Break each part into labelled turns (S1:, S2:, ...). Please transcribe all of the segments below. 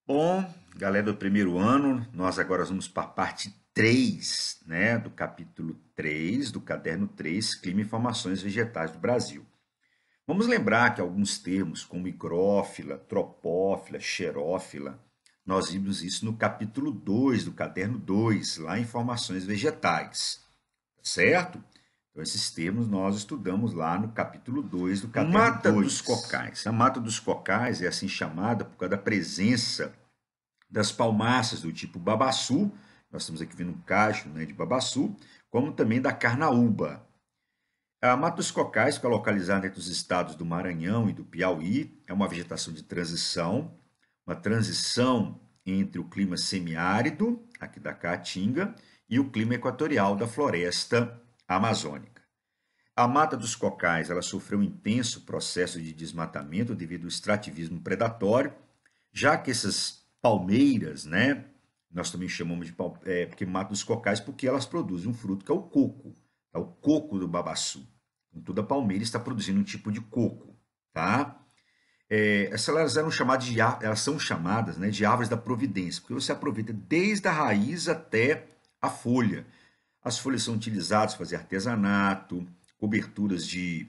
S1: Bom, galera do primeiro ano, nós agora vamos para a parte 3, né, do capítulo 3 do caderno 3, Clima e Formações Vegetais do Brasil. Vamos lembrar que alguns termos, como higrófila, tropófila, xerófila, nós vimos isso no capítulo 2 do caderno 2, lá em Formações Vegetais, tá certo? Então, esses termos nós estudamos lá no capítulo 2 do caderno 2. Mata dos cocais. A mata dos cocais é assim chamada por causa da presença das palmáceas do tipo babaçu, nós estamos aqui vendo um cacho, né, de babaçu, como também da carnaúba. A mata dos cocais fica localizada entre os estados do Maranhão e do Piauí, é uma vegetação de transição, uma transição entre o clima semiárido, aqui da Caatinga, e o clima equatorial da floresta amazônica. A mata dos cocais ela sofreu um intenso processo de desmatamento devido ao extrativismo predatório, já que essas palmeiras, né, nós também chamamos de porque mata dos cocais porque elas produzem um fruto que é o coco, tá? O coco do babaçu. Então, toda palmeira está produzindo um tipo de coco, tá? Elas são chamadas, né, de árvores da providência, porque você aproveita desde a raiz até a folha. As folhas são utilizadas para fazer artesanato, coberturas de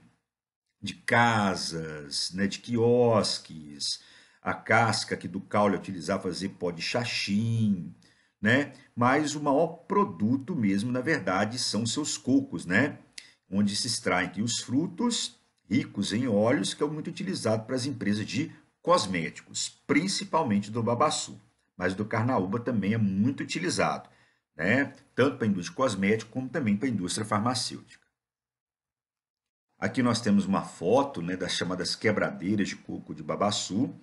S1: casas, né, de quiosques, a casca aqui do caule é utilizar para fazer pó de xaxim, né? Mas o maior produto mesmo, na verdade, são seus cocos, né? Onde se extraem aqui os frutos ricos em óleos, que é muito utilizado para as empresas de cosméticos, principalmente do babaçu. Mas do carnaúba também é muito utilizado, né? Tanto para a indústria cosmética como também para a indústria farmacêutica. Aqui nós temos uma foto, né, das chamadas quebradeiras de coco de babaçu,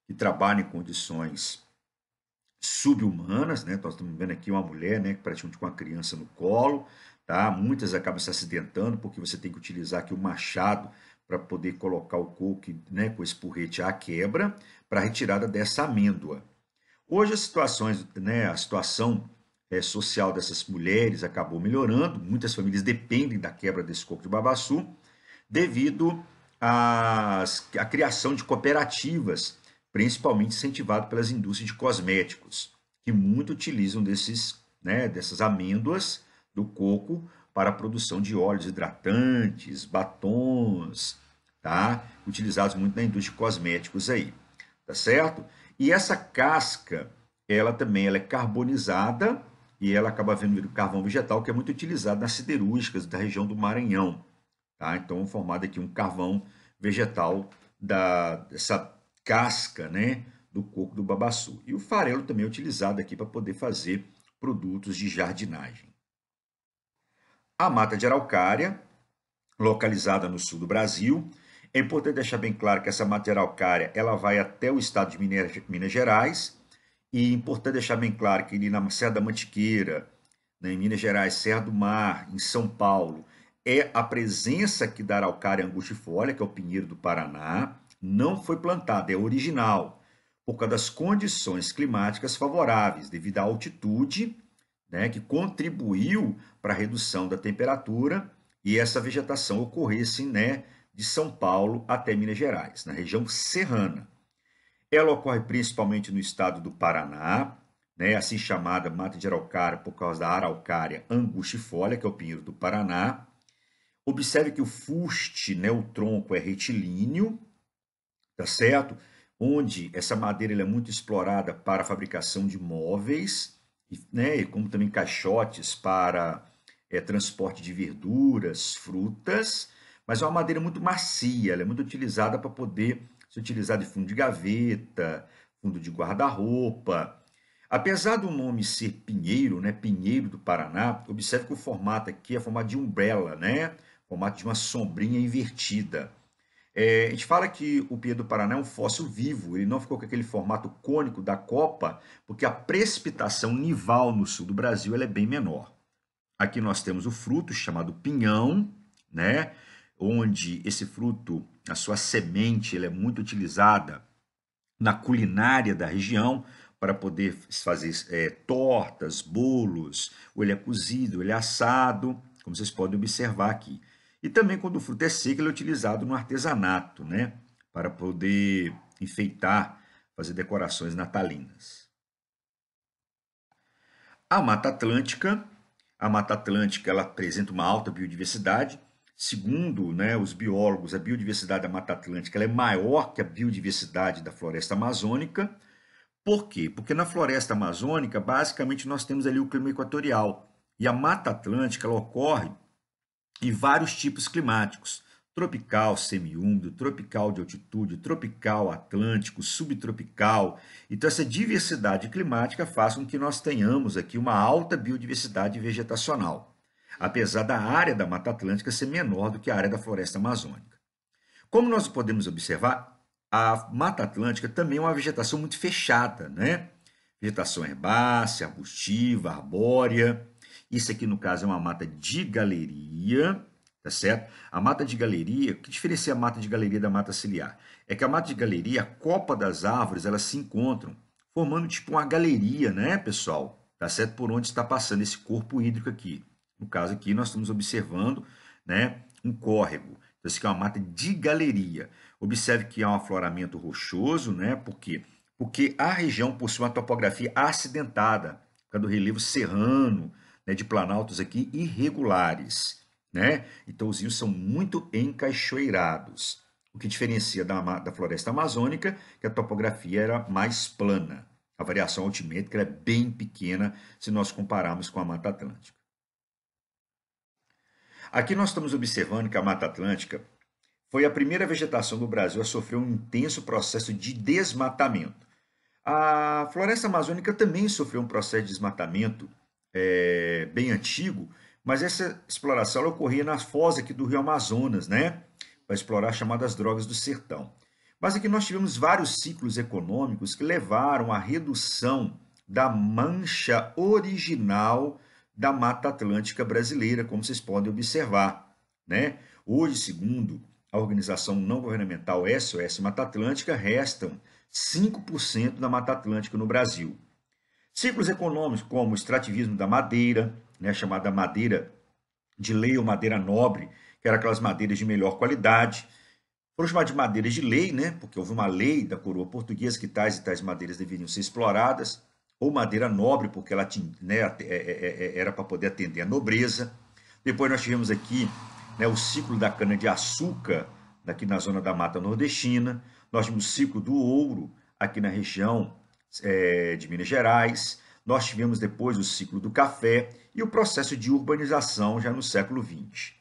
S1: que trabalham em condições subhumanas, né? Nós estamos vendo aqui uma mulher, né, praticamente com uma criança no colo, tá? Muitas acabam se acidentando porque você tem que utilizar aqui o machado para poder colocar o coco, né, com esse porrete à quebra para a retirada dessa amêndoa. Hoje as situações, né, a situação social dessas mulheres acabou melhorando, muitas famílias dependem da quebra desse coco de babaçu, devido à criação de cooperativas, principalmente incentivado pelas indústrias de cosméticos, que muito utilizam dessas amêndoas do coco para a produção de óleos hidratantes, batons, tá? Utilizados muito na indústria de cosméticos aí, tá certo? E essa casca, ela é carbonizada e ela acaba vendo carvão vegetal que é muito utilizado nas siderúrgicas da região do Maranhão. Tá? Então, formado aqui um carvão vegetal dessa casca, né, do coco do babaçu. E o farelo também é utilizado aqui para poder fazer produtos de jardinagem. A mata de araucária, localizada no sul do Brasil. É importante deixar bem claro que essa mata de araucária ela vai até o estado de Minas Gerais. E é importante deixar bem claro que ali na Serra da Mantiqueira, né, em Minas Gerais, Serra do Mar, em São Paulo, é a presença aqui da araucária angustifolia, que é o pinheiro do Paraná, não foi plantada, é original, por causa das condições climáticas favoráveis, devido à altitude, né, que contribuiu para a redução da temperatura e essa vegetação ocorresse, né, de São Paulo até Minas Gerais, na região serrana. Ela ocorre principalmente no estado do Paraná, né, assim chamada mata de araucária por causa da araucária angustifolia, que é o pinheiro do Paraná. Observe que o fuste, né, o tronco é retilíneo, tá certo? Onde essa madeira é muito explorada para a fabricação de móveis, né, como também caixotes para transporte de verduras, frutas, mas é uma madeira muito macia, ela é muito utilizada para poder ser utilizada de fundo de gaveta, fundo de guarda-roupa. Apesar do nome ser pinheiro, né, pinheiro do Paraná, observe que o formato aqui é formato de umbrella, né, formato de uma sombrinha invertida. A gente fala que o pinheiro do Paraná é um fóssil vivo, ele não ficou com aquele formato cônico da copa, porque a precipitação nival no sul do Brasil ela é bem menor. Aqui nós temos o fruto chamado pinhão, né? Onde esse fruto, a sua semente, ela é muito utilizada na culinária da região para poder fazer tortas, bolos, ou ele é cozido, ou ele é assado, como vocês podem observar aqui. E também quando o fruto é seco, ele é utilizado no artesanato, né? Para poder enfeitar fazer decorações natalinas. A Mata Atlântica, ela apresenta uma alta biodiversidade. Segundo, né, os biólogos, a biodiversidade da Mata Atlântica ela é maior que a biodiversidade da floresta amazônica. Por quê? Porque na floresta amazônica, basicamente, nós temos ali o clima equatorial. E a Mata Atlântica ela ocorre em vários tipos climáticos. Tropical, semiúmido, tropical de altitude, tropical, atlântico, subtropical. Então, essa diversidade climática faz com que nós tenhamos aqui uma alta biodiversidade vegetacional, apesar da área da Mata Atlântica ser menor do que a área da floresta amazônica. Como nós podemos observar, a Mata Atlântica também é uma vegetação muito fechada, né? Vegetação herbácea, arbustiva, arbórea. Isso aqui, no caso, é uma mata de galeria, tá certo? A mata de galeria, o que diferencia a mata de galeria da mata ciliar? É que a mata de galeria, a copa das árvores, elas se encontram, formando tipo uma galeria, né, pessoal? Tá certo? Por onde está passando esse corpo hídrico aqui. No caso aqui, nós estamos observando, né, um córrego. Então, isso aqui é uma mata de galeria. Observe que há um afloramento rochoso, né? Por quê? Porque a região possui uma topografia acidentada, por causa do relevo serrano, né, de planaltos aqui irregulares, né? Então, os rios são muito encaixoeirados, o que diferencia da floresta amazônica, que a topografia era mais plana. A variação altimétrica é bem pequena se nós compararmos com a Mata Atlântica. Aqui nós estamos observando que a Mata Atlântica foi a primeira vegetação do Brasil a sofrer um intenso processo de desmatamento. A floresta amazônica também sofreu um processo de desmatamento bem antigo, mas essa exploração ocorria na foz aqui do rio Amazonas, né? Para explorar as chamadas drogas do sertão. Mas aqui nós tivemos vários ciclos econômicos que levaram à redução da mancha original da Mata Atlântica brasileira, como vocês podem observar, né? Hoje, segundo a organização não governamental SOS Mata Atlântica, restam 5% da Mata Atlântica no Brasil. Ciclos econômicos como o extrativismo da madeira, né, chamada madeira de lei ou madeira nobre, que eram aquelas madeiras de melhor qualidade, foram chamadas de madeiras de lei, né, porque houve uma lei da coroa portuguesa que tais e tais madeiras deveriam ser exploradas, ou madeira nobre, porque ela tinha, né, era para poder atender a nobreza. Depois nós tivemos aqui, né, o ciclo da cana-de-açúcar, aqui na zona da Mata Nordestina. Nós tivemos o ciclo do ouro, aqui na região de Minas Gerais. Nós tivemos depois o ciclo do café e o processo de urbanização já no século XX.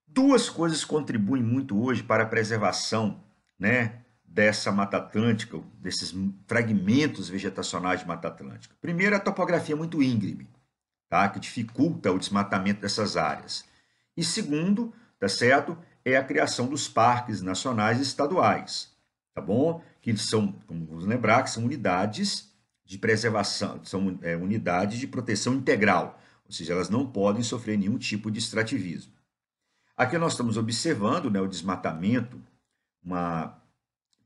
S1: Duas coisas contribuem muito hoje para a preservação, né, dessa Mata Atlântica, desses fragmentos vegetacionais de Mata Atlântica. Primeiro, a topografia muito íngreme, tá, que dificulta o desmatamento dessas áreas. E segundo, tá certo, é a criação dos parques nacionais e estaduais, tá bom? Que são, como vamos lembrar, que são unidades de preservação, são unidades de proteção integral, ou seja, elas não podem sofrer nenhum tipo de extrativismo. Aqui nós estamos observando, né, o desmatamento, uma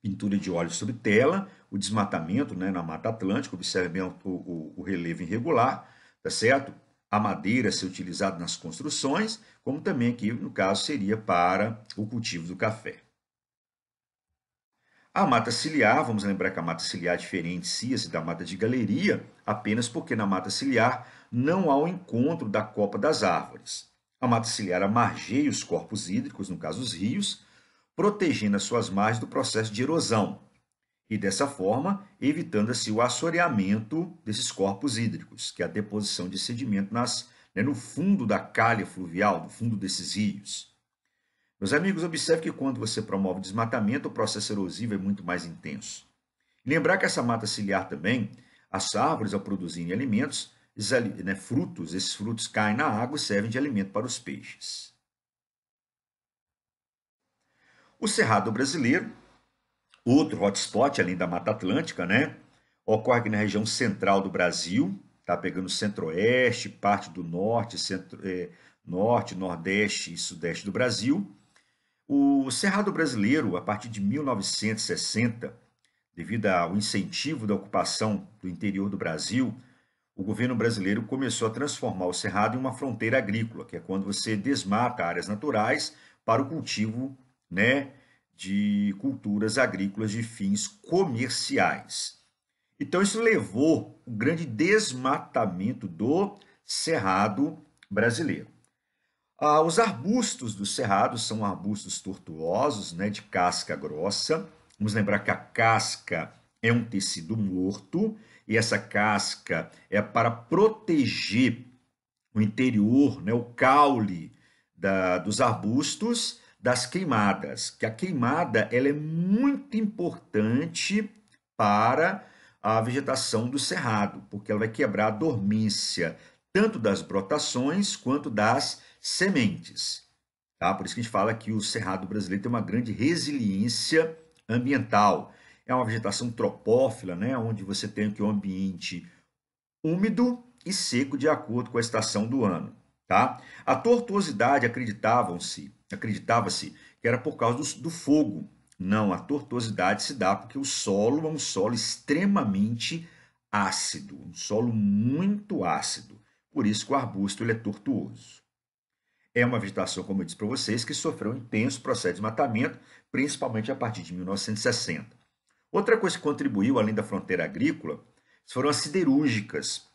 S1: pintura de óleo sobre tela, o desmatamento, né, na Mata Atlântica, observe bem o relevo irregular, tá certo? A madeira ser utilizada nas construções, como também aqui, no caso, seria para o cultivo do café. A mata ciliar, vamos lembrar que a mata ciliar diferencia-se da mata de galeria apenas porque na mata ciliar não há o encontro da copa das árvores. A mata ciliar amargeia os corpos hídricos, no caso os rios, protegendo as suas margens do processo de erosão e, dessa forma, evitando assim o assoreamento desses corpos hídricos, que é a deposição de sedimento no fundo da calha fluvial, no fundo desses rios. Meus amigos, observe que quando você promove o desmatamento, o processo erosivo é muito mais intenso. E lembrar que essa mata ciliar também, as árvores, ao produzirem alimentos, esses frutos caem na água e servem de alimento para os peixes. O Cerrado brasileiro, outro hotspot além da Mata Atlântica, né? Ocorre aqui na região central do Brasil, tá pegando centro-oeste, parte do norte, norte, nordeste e sudeste do Brasil. O Cerrado brasileiro, a partir de 1960, devido ao incentivo da ocupação do interior do Brasil, o governo brasileiro começou a transformar o Cerrado em uma fronteira agrícola, que é quando você desmata áreas naturais para o cultivo, né, de culturas agrícolas de fins comerciais. Então, isso levou ao grande desmatamento do cerrado brasileiro. Os arbustos do cerrado são arbustos tortuosos, né, de casca grossa. Vamos lembrar que a casca é um tecido morto e essa casca é para proteger o interior, né, o caule dos arbustos das queimadas, que a queimada ela é muito importante para a vegetação do cerrado, porque ela vai quebrar a dormência tanto das brotações quanto das sementes. Tá? Por isso que a gente fala que o cerrado brasileiro tem uma grande resiliência ambiental. É uma vegetação tropófila, né, onde você tem aqui um ambiente úmido e seco de acordo com a estação do ano. Tá? A tortuosidade acreditava-se que era por causa do fogo. Não, a tortuosidade se dá porque o solo é um solo extremamente ácido, um solo muito ácido. Por isso que o arbusto ele é tortuoso. É uma vegetação, como eu disse para vocês, que sofreu um intenso processo de desmatamento, principalmente a partir de 1960. Outra coisa que contribuiu, além da fronteira agrícola, foram as siderúrgicas,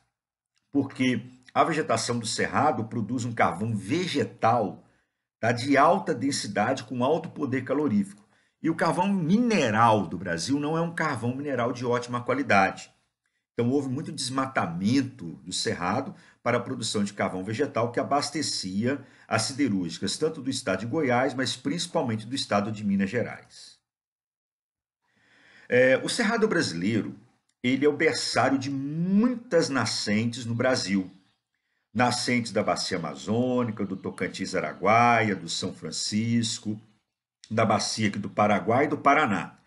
S1: porque a vegetação do cerrado produz um carvão vegetal, tá, de alta densidade com alto poder calorífico. E o carvão mineral do Brasil não é um carvão mineral de ótima qualidade. Então houve muito desmatamento do cerrado para a produção de carvão vegetal que abastecia as siderúrgicas, tanto do estado de Goiás, mas principalmente do estado de Minas Gerais. O cerrado brasileiro ele é o berçário de muitas nascentes no Brasil. Nascentes da Bacia Amazônica, do Tocantins-Araguaia, do São Francisco, da bacia aqui do Paraguai e do Paraná.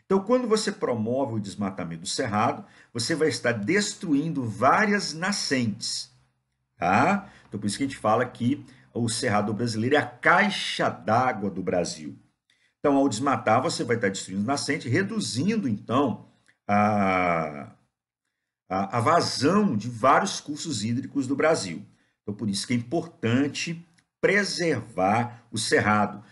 S1: Então, quando você promove o desmatamento do cerrado, você vai estar destruindo várias nascentes. Tá? Então, por isso que a gente fala que o cerrado brasileiro é a caixa d'água do Brasil. Então, ao desmatar, você vai estar destruindo nascente, reduzindo, então, a vazão de vários cursos hídricos do Brasil. Então, por isso que é importante preservar o cerrado,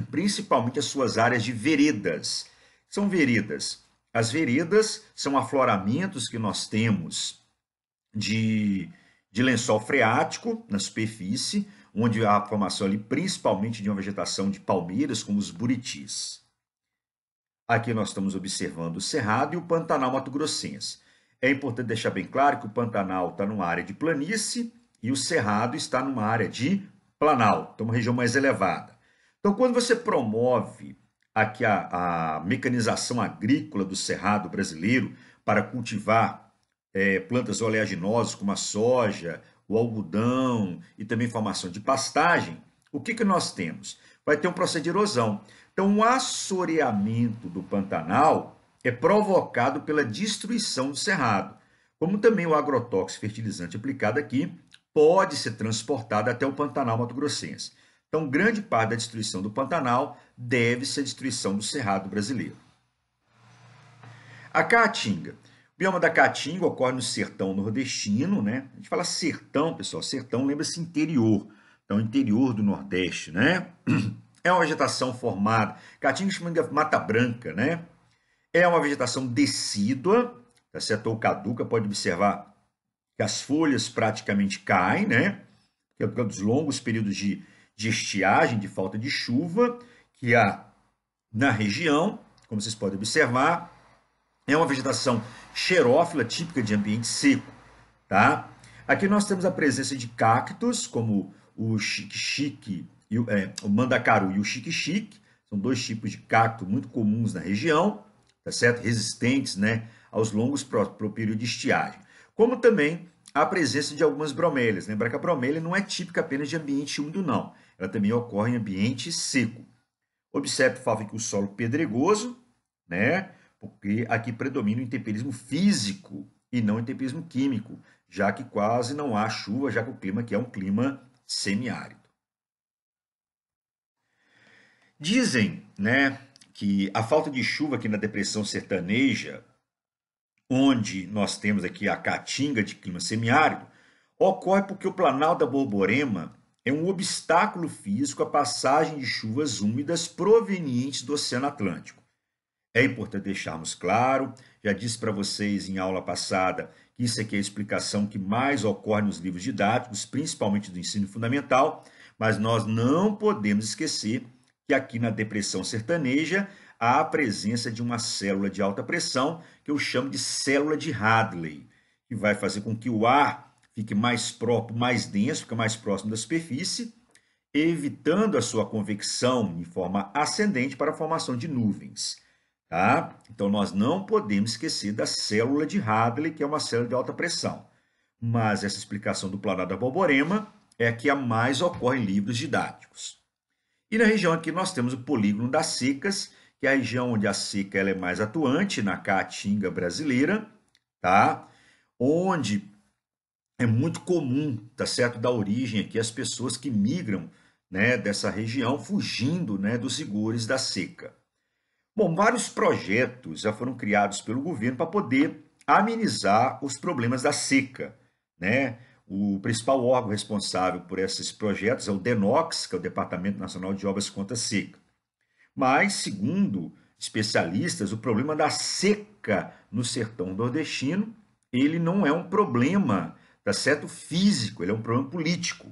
S1: principalmente as suas áreas de veredas. São veredas. As veredas são afloramentos que nós temos de lençol freático na superfície, onde há a formação ali principalmente de uma vegetação de palmeiras, como os buritis. Aqui nós estamos observando o Cerrado e o Pantanal mato-grossense. É importante deixar bem claro que o Pantanal está numa área de planície e o Cerrado está numa área de planalto, então uma região mais elevada. Então, quando você promove aqui a mecanização agrícola do Cerrado brasileiro para cultivar plantas oleaginosas como a soja, o algodão e também formação de pastagem, o que nós temos? Vai ter um processo de erosão. Então, o assoreamento do Pantanal é provocado pela destruição do cerrado, como também o agrotóxico fertilizante aplicado aqui pode ser transportado até o Pantanal mato-grossense. Então, grande parte da destruição do Pantanal deve-se à destruição do cerrado brasileiro. A caatinga. O bioma da caatinga ocorre no sertão nordestino, né? A gente fala sertão, pessoal, sertão lembra-se interior, então interior do Nordeste, né? É uma vegetação formada, caatinga chama de mata branca, né? É uma vegetação decídua, tá certo? Ou caduca, pode observar que as folhas praticamente caem, né? Que é por causa dos longos períodos de estiagem, de falta de chuva que há na região, como vocês podem observar. É uma vegetação xerófila, típica de ambiente seco, tá? Aqui nós temos a presença de cactos, como o xique-xique, o mandacaru e o xique-xique, são dois tipos de cacto muito comuns na região, tá certo? Resistentes, né, aos longos para o período de estiagem. Como também a presença de algumas bromélias. Lembra que a bromélia não é típica apenas de ambiente úmido, não. Ela também ocorre em ambiente seco. Observe o fato que o solo pedregoso, né? Porque aqui predomina o intemperismo físico e não o intemperismo químico, já que quase não há chuva, já que o clima aqui é um clima semiárido. Dizem, né, que a falta de chuva aqui na depressão sertaneja, onde nós temos aqui a caatinga de clima semiárido, ocorre porque o Planalto da Borborema é um obstáculo físico à passagem de chuvas úmidas provenientes do Oceano Atlântico. É importante deixarmos claro, já disse para vocês em aula passada que isso aqui é a explicação que mais ocorre nos livros didáticos, principalmente do ensino fundamental, mas nós não podemos esquecer que aqui na depressão sertaneja há a presença de uma célula de alta pressão, que eu chamo de célula de Hadley, que vai fazer com que o ar fique mais próprio, mais denso, fique mais próximo da superfície, evitando a sua convecção em forma ascendente para a formação de nuvens. Tá? Então, nós não podemos esquecer da célula de Hadley, que é uma célula de alta pressão. Mas essa explicação do Planalto da Borborema é a que a mais ocorre em livros didáticos. E na região aqui nós temos o polígono das secas, que é a região onde a seca ela é mais atuante, na caatinga brasileira, tá? Onde é muito comum, tá certo, dar origem aqui às pessoas que migram, né, dessa região, fugindo, né, dos rigores da seca. Bom, vários projetos já foram criados pelo governo para poder amenizar os problemas da seca, né? O principal órgão responsável por esses projetos é o DENOX, que é o Departamento Nacional de Obras contra a Seca. Mas, segundo especialistas, o problema da seca no sertão nordestino, ele não é um problema, tá certo, físico, ele é um problema político.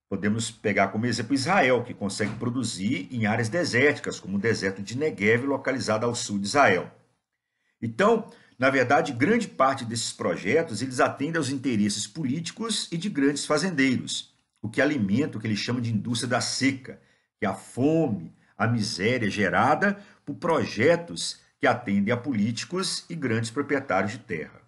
S1: Podemos pegar como exemplo Israel, que consegue produzir em áreas desérticas, como o deserto de Negev, localizado ao sul de Israel. Então, na verdade, grande parte desses projetos, eles atendem aos interesses políticos e de grandes fazendeiros, o que alimenta o que eles chamam de indústria da seca, que é a fome, a miséria gerada por projetos que atendem a políticos e grandes proprietários de terra.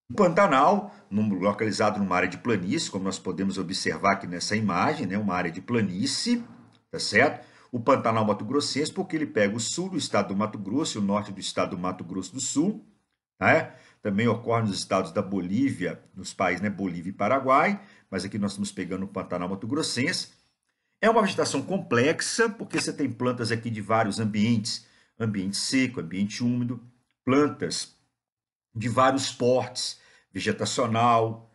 S1: O Pantanal, localizado numa área de planície, como nós podemos observar aqui nessa imagem, né, uma área de planície, tá certo? O Pantanal Mato-Grossense, porque ele pega o sul do estado do Mato Grosso e o norte do estado do Mato Grosso do Sul, né? Também ocorre nos estados da Bolívia, nos países, né, Bolívia e Paraguai, mas aqui nós estamos pegando o Pantanal Mato-Grossense. É uma vegetação complexa, porque você tem plantas aqui de vários ambientes, ambiente seco, ambiente úmido, plantas de vários portes, vegetacional,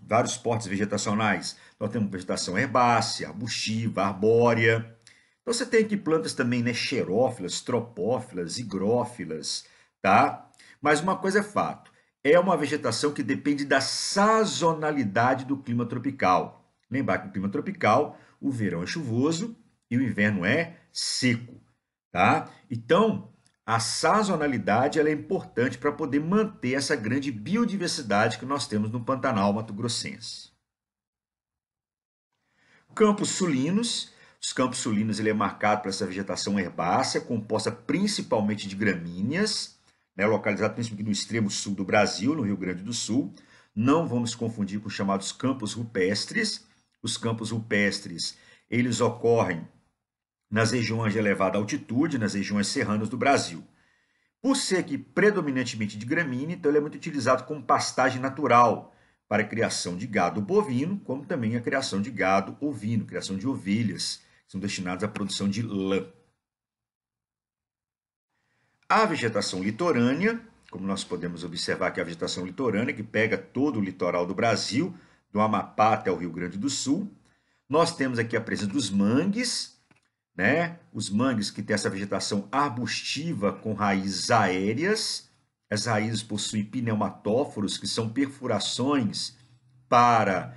S1: vários portes vegetacionais. Nós temos vegetação herbácea, arbustiva, arbórea. Então você tem aqui plantas também, né, xerófilas, tropófilas, higrófilas, tá? Mas uma coisa é fato, é uma vegetação que depende da sazonalidade do clima tropical. Lembrar que no clima tropical, o verão é chuvoso e o inverno é seco, tá? Então, a sazonalidade ela é importante para poder manter essa grande biodiversidade que nós temos no Pantanal Mato-Grossense. Campos sulinos. Os campos sulinos ele é marcado por essa vegetação herbácea, composta principalmente de gramíneas, né, localizado principalmente no extremo sul do Brasil, no Rio Grande do Sul. Não vamos confundir com os chamados campos rupestres. Os campos rupestres eles ocorrem nas regiões de elevada altitude, nas regiões serranas do Brasil. Por ser aqui predominantemente de gramínea, então ele é muito utilizado como pastagem natural para a criação de gado bovino, como também a criação de gado ovino, criação de ovelhas, que são destinadas à produção de lã. A vegetação litorânea, como nós podemos observar que a vegetação litorânea, que pega todo o litoral do Brasil, do Amapá até o Rio Grande do Sul. Nós temos aqui a presença dos mangues, né? Os mangues que têm essa vegetação arbustiva com raízes aéreas. As raízes possuem pneumatóforos, que são perfurações para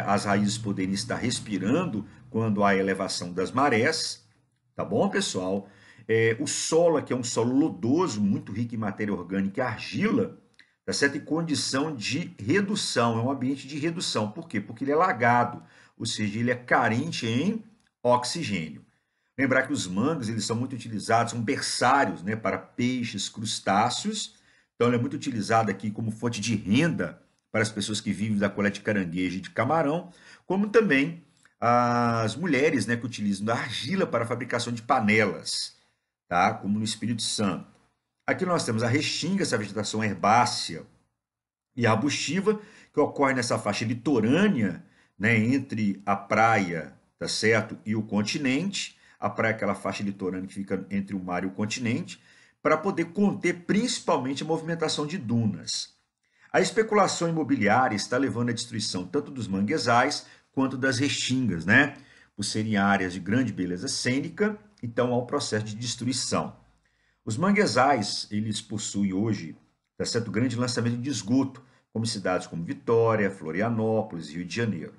S1: as raízes poderem estar respirando quando há elevação das marés. Tá bom, pessoal? O solo aqui é um solo lodoso, muito rico em matéria orgânica e argila, tá certo? Em condição de redução, é um ambiente de redução. Por quê? Porque ele é lagado, ou seja, ele é carente em oxigênio. Lembrar que os mangues eles são muito utilizados, são berçários, né, para peixes, crustáceos. Então, ele é muito utilizado aqui como fonte de renda para as pessoas que vivem da coleta de caranguejo e de camarão, como também as mulheres, né, que utilizam da argila para a fabricação de panelas, tá? Como no Espírito Santo. Aqui nós temos a restinga, essa vegetação herbácea e arbustiva, que ocorre nessa faixa litorânea, né, entre a praia, tá certo, e o continente. A praia é aquela faixa litorânea que fica entre o mar e o continente, para poder conter principalmente a movimentação de dunas. A especulação imobiliária está levando à destruição tanto dos manguezais quanto das restingas, né? Por serem áreas de grande beleza cênica, então há um processo de destruição. Os manguezais, eles possuem hoje, tá certo, grande lançamento de esgoto, como cidades como Vitória, Florianópolis, Rio de Janeiro.